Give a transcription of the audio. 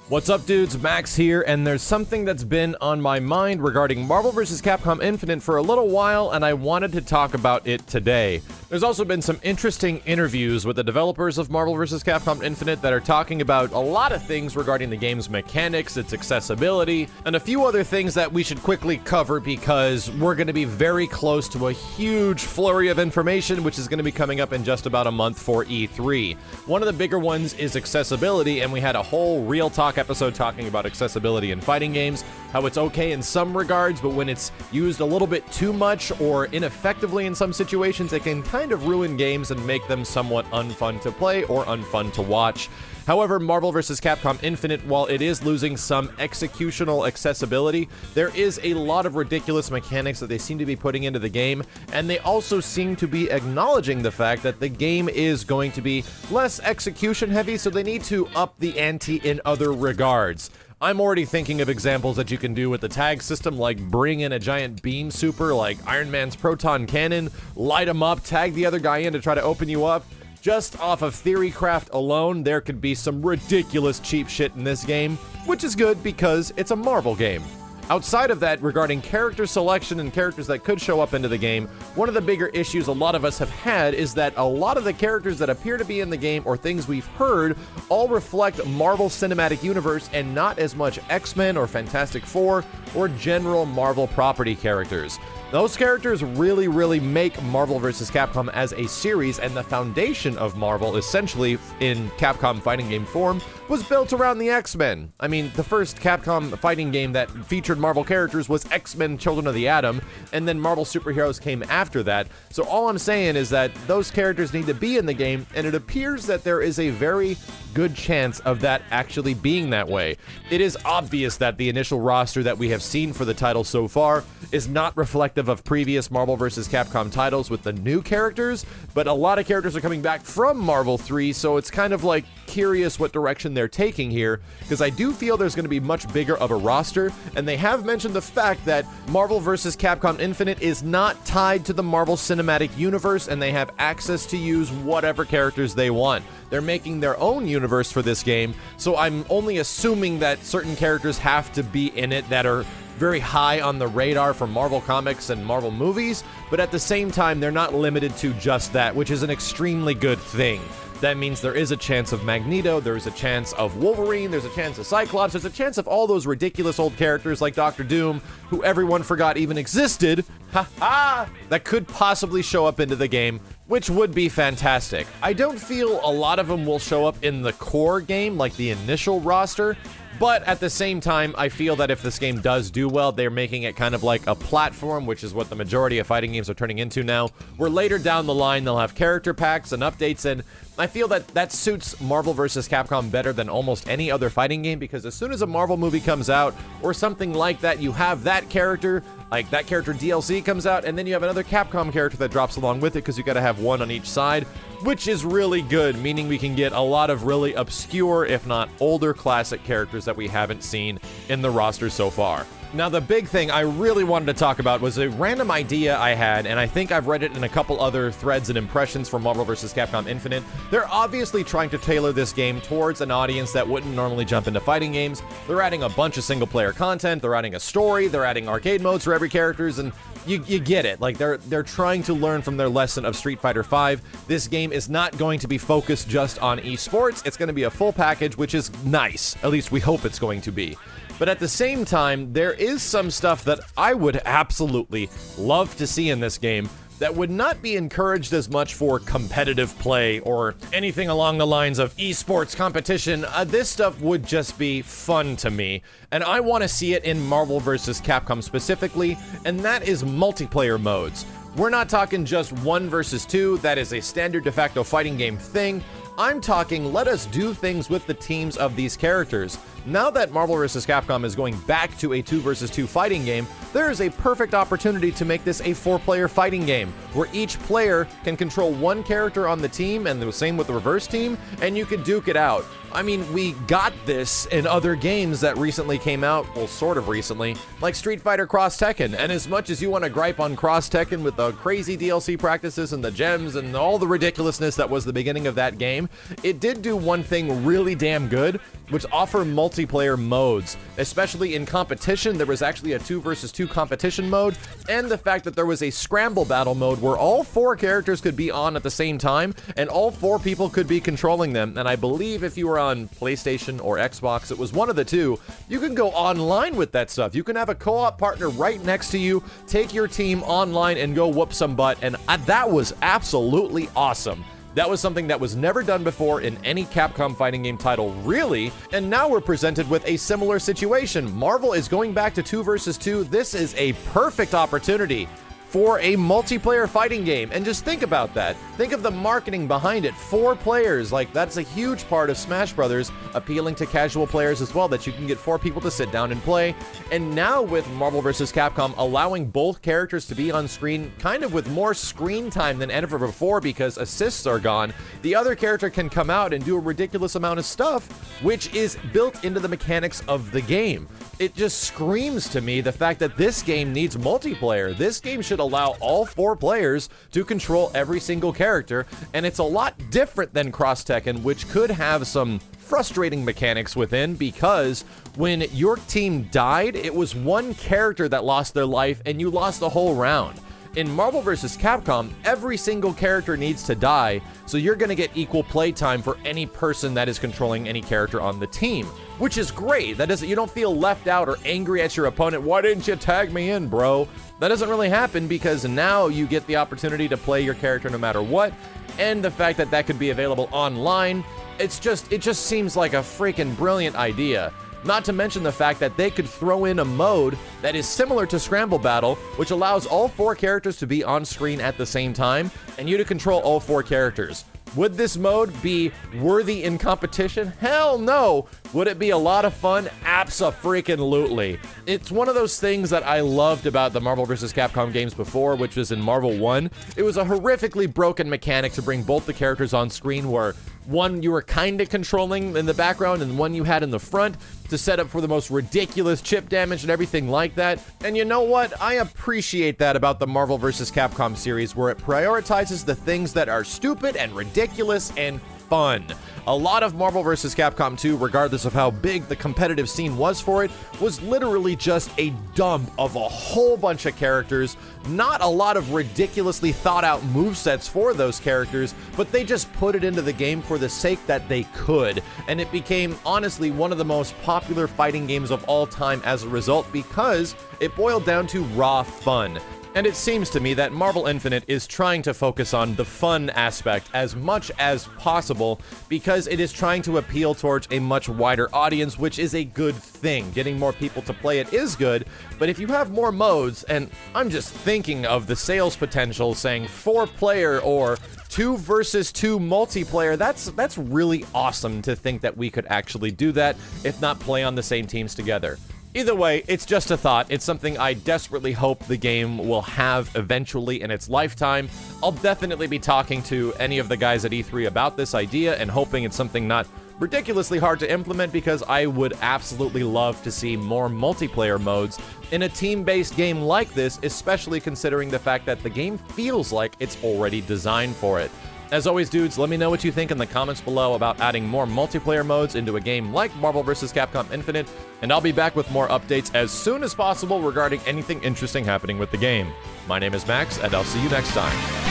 What's up, dudes? Max here, and there's something that's been on my mind regarding Marvel vs. Capcom Infinite for a little while, and I wanted to talk about it today. There's also been some interesting interviews with the developers of Marvel vs. Capcom Infinite that are talking about a lot of things regarding the game's mechanics, its accessibility, and a few other things that we should quickly cover because we're going to be very close to a huge flurry of information, which is going to be coming up in just about a month for E3. One of the bigger ones is accessibility, and we had a whole Real Talk episode talking about accessibility in fighting games, how it's okay in some regards, but when it's used a little bit too much or ineffectively in some situations, it can kind of ruin games and make them somewhat unfun to play or unfun to watch. However, Marvel vs. Capcom Infinite, while it is losing some executional accessibility, there is a lot of ridiculous mechanics that they seem to be putting into the game, and they also seem to be acknowledging the fact that the game is going to be less execution heavy, so they need to up the ante in other regards. I'm already thinking of examples that you can do with the tag system, like bring in a giant beam super like Iron Man's proton cannon, light him up, tag the other guy in to try to open you up. Just off of theorycraft alone, there could be some ridiculous cheap shit in this game, which is good because it's a Marvel game. Outside of that, regarding character selection and characters that could show up into the game, one of the bigger issues a lot of us have had is that a lot of the characters that appear to be in the game or things we've heard all reflect Marvel Cinematic Universe and not as much X-Men or Fantastic Four or general Marvel property characters. Those characters really make Marvel vs. Capcom as a series, and the foundation of Marvel, essentially in Capcom fighting game form, was built around the X-Men. I mean, the first Capcom fighting game that featured Marvel characters was X-Men Children of the Atom, and then Marvel superheroes came after that. So all I'm saying is that those characters need to be in the game, and it appears that there is a very good chance of that actually being that way. It is obvious that the initial roster that we have seen for the title so far is not reflective of previous Marvel vs. Capcom titles with the new characters, but a lot of characters are coming back from Marvel 3, so it's kind of like curious what direction they're taking here, because I do feel there's going to be much bigger of a roster, and they have mentioned the fact that Marvel vs. Capcom Infinite is not tied to the Marvel Cinematic Universe, and they have access to use whatever characters they want. They're making their own universe for this game, so I'm only assuming that certain characters have to be in it that are very high on the radar for Marvel Comics and Marvel movies, but at the same time, they're not limited to just that, which is an extremely good thing. That means there is a chance of Magneto, there's a chance of Wolverine, there's a chance of Cyclops, there's a chance of all those ridiculous old characters like Doctor Doom, who everyone forgot even existed, that could possibly show up into the game, which would be fantastic. I don't feel a lot of them will show up in the core game, like the initial roster, but at the same time, I feel that if this game does do well, they're making it kind of like a platform, which is what the majority of fighting games are turning into now, where later down the line, they'll have character packs and updates, and I feel that that suits Marvel vs. Capcom better than almost any other fighting game, because as soon as a Marvel movie comes out, or something like that, you have that character, like that character DLC comes out, and then you have another Capcom character that drops along with it, because you gotta have one on each side, which is really good, meaning we can get a lot of really obscure, if not older, classic characters that we haven't seen in the roster so far. Now, the big thing I really wanted to talk about was a random idea I had, and I think I've read it in a couple other threads and impressions for Marvel vs. Capcom Infinite. They're obviously trying to tailor this game towards an audience that wouldn't normally jump into fighting games. They're adding a bunch of single-player content, they're adding a story, they're adding arcade modes for every characters, and you get it. Like, they're trying to learn from their lesson of Street Fighter V. This game is not going to be focused just on esports. It's going to be a full package, which is nice. At least we hope it's going to be. But at the same time, there is some stuff that I would absolutely love to see in this game that would not be encouraged as much for competitive play or anything along the lines of esports competition. This stuff would just be fun to me, and I want to see it in Marvel vs. Capcom specifically, and that is multiplayer modes. We're not talking just 1 versus 2, that is a standard de facto fighting game thing. I'm talking, let us do things with the teams of these characters. Now that Marvel vs. Capcom is going back to a 2 versus 2 fighting game, there is a perfect opportunity to make this a 4-player fighting game, where each player can control one character on the team, and the same with the reverse team, and you can duke it out. I mean, we got this in other games that recently came out, well, sort of recently, like Street Fighter Cross Tekken. And as much as you want to gripe on Cross Tekken with the crazy DLC practices and the gems and all the ridiculousness that was the beginning of that game, it did do one thing really damn good, which offer multiplayer modes. Especially in competition, there was actually a 2 versus 2 competition mode, and the fact that there was a scramble battle mode where all 4 characters could be on at the same time, and all 4 people could be controlling them. And I believe if you were on PlayStation or Xbox, it was one of the two, you can go online with that stuff. You can have a co-op partner right next to you, take your team online and go whoop some butt, and that was absolutely awesome. That was something that was never done before in any Capcom fighting game title, really, and now we're presented with a similar situation. Marvel is going back to 2 versus 2. This is a perfect opportunity for a multiplayer fighting game, and just think about that. Think of the marketing behind it. 4 players, like that's a huge part of Smash Brothers, appealing to casual players as well, that you can get 4 people to sit down and play. And now with Marvel vs. Capcom allowing both characters to be on screen, kind of with more screen time than ever before because assists are gone, the other character can come out and do a ridiculous amount of stuff, which is built into the mechanics of the game. It just screams to me the fact that this game needs multiplayer. This game should allow all 4 players to control every single character, and it's a lot different than Cross Tekken, which could have some frustrating mechanics within, because when your team died, it was one character that lost their life and you lost the whole round. In Marvel vs. Capcom, every single character needs to die, so you're gonna get equal play time for any person that is controlling any character on the team, which is great. That doesn't, you don't feel left out or angry at your opponent. Why didn't you tag me in, bro? That doesn't really happen, because now you get the opportunity to play your character no matter what, and the fact that that could be available online, it just seems like a freaking brilliant idea. Not to mention the fact that they could throw in a mode that is similar to Scramble Battle, which allows all 4 characters to be on screen at the same time, and you to control all 4 characters. Would this mode be worthy in competition? Hell no! Would it be a lot of fun? Abso-freaking-lutely. It's one of those things that I loved about the Marvel vs. Capcom games before, which was in Marvel 1. It was a horrifically broken mechanic to bring both the characters on screen, where one you were kind of controlling in the background and one you had in the front, to set up for the most ridiculous chip damage and everything like that. And you know what? I appreciate that about the Marvel vs. Capcom series, where it prioritizes the things that are stupid and ridiculous and fun. A lot of Marvel vs. Capcom 2, regardless of how big the competitive scene was for it, was literally just a dump of a whole bunch of characters. Not a lot of ridiculously thought out movesets for those characters, but they just put it into the game for the sake that they could. And it became, honestly, one of the most popular fighting games of all time as a result, because it boiled down to raw fun. And it seems to me that Marvel Infinite is trying to focus on the fun aspect as much as possible, because it is trying to appeal towards a much wider audience, which is a good thing. Getting more people to play it is good, but if you have more modes, and I'm just thinking of the sales potential saying 4-player or 2 versus 2 multiplayer, that's really awesome to think that we could actually do that, if not play on the same teams together. Either way, it's just a thought. It's something I desperately hope the game will have eventually in its lifetime. I'll definitely be talking to any of the guys at E3 about this idea and hoping it's something not ridiculously hard to implement, because I would absolutely love to see more multiplayer modes in a team-based game like this, especially considering the fact that the game feels like it's already designed for it. As always, dudes, let me know what you think in the comments below about adding more multiplayer modes into a game like Marvel vs. Capcom Infinite, and I'll be back with more updates as soon as possible regarding anything interesting happening with the game. My name is Max, and I'll see you next time.